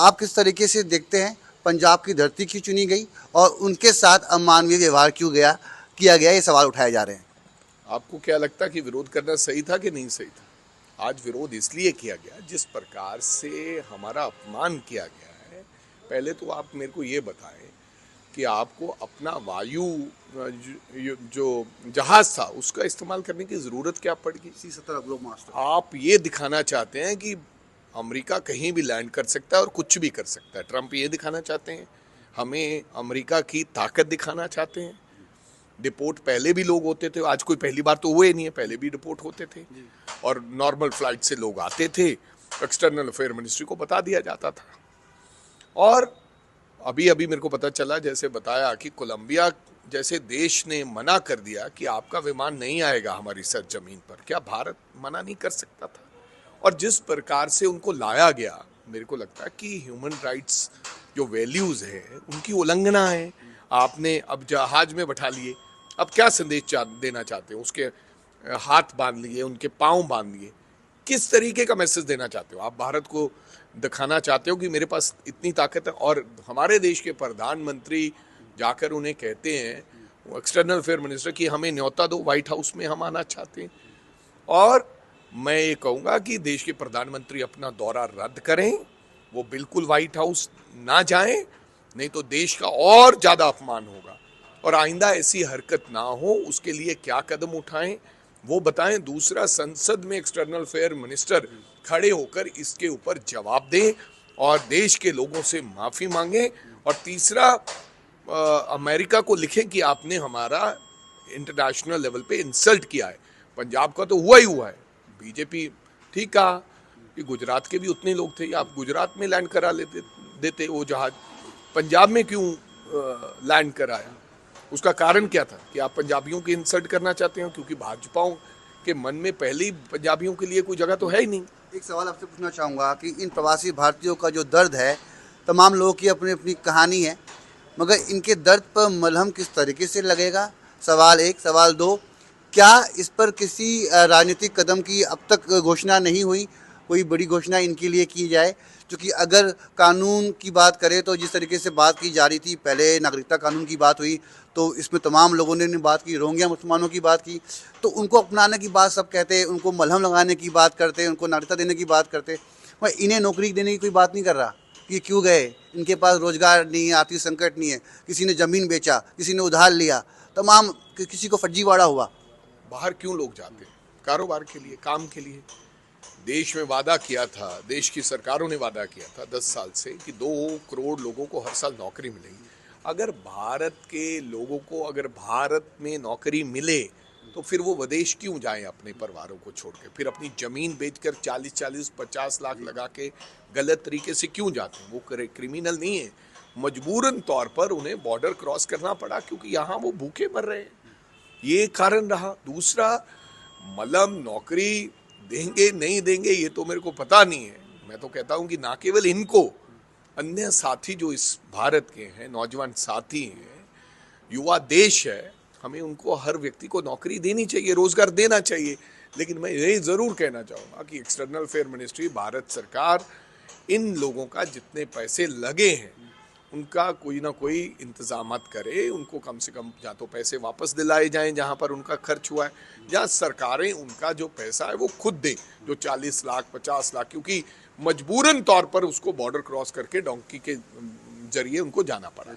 आप किस तरीके से देखते हैं पंजाब की धरती क्यों चुनी गई और उनके साथ अमानवीय व्यवहार क्यों किया गया, ये सवाल उठाए जा रहे हैं। आपको क्या लगता कि विरोध करना सही था कि नहीं सही था? आज विरोध इसलिए किया गया जिस प्रकार से हमारा अपमान किया गया है। पहले तो आप मेरे को ये बताएं कि आपको अपना वायु जो जहाज था उसका इस्तेमाल करने की जरूरत क्या पड़ गई? C-17 globe master. आप ये दिखाना चाहते हैं कि अमेरिका कहीं भी लैंड कर सकता है और कुछ भी कर सकता है। ट्रंप ये दिखाना चाहते हैं, हमें अमेरिका की ताकत दिखाना चाहते हैं। डिपोर्ट पहले भी लोग होते थे, आज कोई पहली बार तो हुए नहीं है, पहले भी डिपोर्ट होते थे और नॉर्मल फ्लाइट से लोग आते थे, एक्सटर्नल अफेयर मिनिस्ट्री को बता दिया जाता था। और अभी अभी मेरे को पता चला, जैसे बताया कि कोलंबिया जैसे देश ने मना कर दिया कि आपका विमान नहीं आएगा हमारी सरजमीन पर। क्या भारत मना नहीं कर सकता था? और जिस प्रकार से उनको लाया गया, मेरे को लगता है कि ह्यूमन राइट्स जो वैल्यूज है उनकी उल्लंघना है। आपने अब जहाज में बैठा लिए, अब क्या संदेश देना चाहते हो? उसके हाथ बांध लिए, उनके पांव बांध लिए, किस तरीके का मैसेज देना चाहते हो? आप भारत को दिखाना चाहते हो कि मेरे पास इतनी ताकत है? और हमारे देश के प्रधानमंत्री जाकर उन्हें कहते हैं, एक्सटर्नल अफेयर मिनिस्टर, कि हमें न्योता दो, व्हाइट हाउस में हम आना चाहते हैं। और मैं ये कहूँगा कि देश के प्रधानमंत्री अपना दौरा रद्द करें, वो बिल्कुल व्हाइट हाउस ना जाएं, नहीं तो देश का और ज़्यादा अपमान होगा। और आइंदा ऐसी हरकत ना हो, उसके लिए क्या कदम उठाएं वो बताएं। दूसरा, संसद में एक्सटर्नल अफेयर मिनिस्टर खड़े होकर इसके ऊपर जवाब दें और देश के लोगों से माफ़ी मांगें। और तीसरा, अमेरिका को लिखें कि आपने हमारा इंटरनेशनल लेवल पे इंसल्ट किया है। पंजाब का तो हुआ ही हुआ है। बीजेपी ठीक कहा कि गुजरात के भी उतने लोग थे, आप गुजरात में लैंड करा देते वो जहाज, पंजाब में क्यों लैंड कराया? उसका कारण क्या था? कि आप पंजाबियों की इंसल्ट करना चाहते हो? क्योंकि भाजपाओं के मन में पहले ही पंजाबियों के लिए कोई जगह तो है ही नहीं। एक सवाल आपसे पूछना चाहूँगा कि इन प्रवासी भारतीयों का जो दर्द है, तमाम लोगों की अपनी अपनी कहानी है, मगर इनके दर्द पर मलहम किस तरीके से लगेगा? सवाल एक। सवाल दो, क्या इस पर किसी राजनीतिक कदम की अब तक घोषणा नहीं हुई? कोई बड़ी घोषणा इनके लिए की जाए? क्योंकि अगर कानून की बात करें तो जिस तरीके से बात की जा रही थी, पहले नागरिकता कानून की बात हुई तो इसमें तमाम लोगों ने बात की, रोहिंग्या मुसलमानों की बात की, तो उनको अपनाने की बात सब कहते हैं, उनको मलहम लगाने की बात करते हैं, उनको नागरिकता देने की बात करते हैं, वह इन्हें नौकरी देने की कोई बात नहीं कर रहा कि क्यों गए, इनके पास रोजगार नहीं है, आर्थिक संकट नहीं है, किसी ने ज़मीन बेचा, किसी ने उधार लिया, तमाम किसी को फर्जीवाड़ा हुआ। बाहर क्यों लोग जाते हैं? कारोबार के लिए, काम के लिए। देश में वादा किया था, देश की सरकारों ने वादा किया था 10 साल से कि 2 करोड़ लोगों को हर साल नौकरी मिलेगी। अगर भारत के लोगों को अगर भारत में नौकरी मिले तो फिर वो विदेश क्यों जाएं अपने परिवारों को छोड़ के? फिर अपनी ज़मीन बेचकर 40-40, 50 लाख लगा के गलत तरीके से क्यों जाते हैं? वो क्रिमिनल नहीं है, मजबूरन तौर पर उन्हें बॉर्डर क्रॉस करना पड़ा क्योंकि यहाँ वो भूखे मर रहे हैं, ये कारण रहा। दूसरा, मलम नौकरी देंगे नहीं देंगे ये तो मेरे को पता नहीं है। मैं तो कहता हूं कि ना केवल इनको, अन्य साथी जो इस भारत के हैं, नौजवान साथी हैं, युवा देश है, हमें उनको, हर व्यक्ति को नौकरी देनी चाहिए, रोजगार देना चाहिए। लेकिन मैं यही जरूर कहना चाहूँगा कि एक्सटर्नल अफेयर मिनिस्ट्री, भारत सरकार, इन लोगों का जितने पैसे लगे हैं उनका कोई ना कोई इंतजाम करे। उनको कम से कम या तो पैसे वापस दिलाए जाएं जहां पर उनका खर्च हुआ है, या सरकारें उनका जो पैसा है वो खुद दें, जो 40 लाख 50 लाख, क्योंकि मजबूरन तौर पर उसको बॉर्डर क्रॉस करके डोंकी के जरिए उनको जाना पड़ा।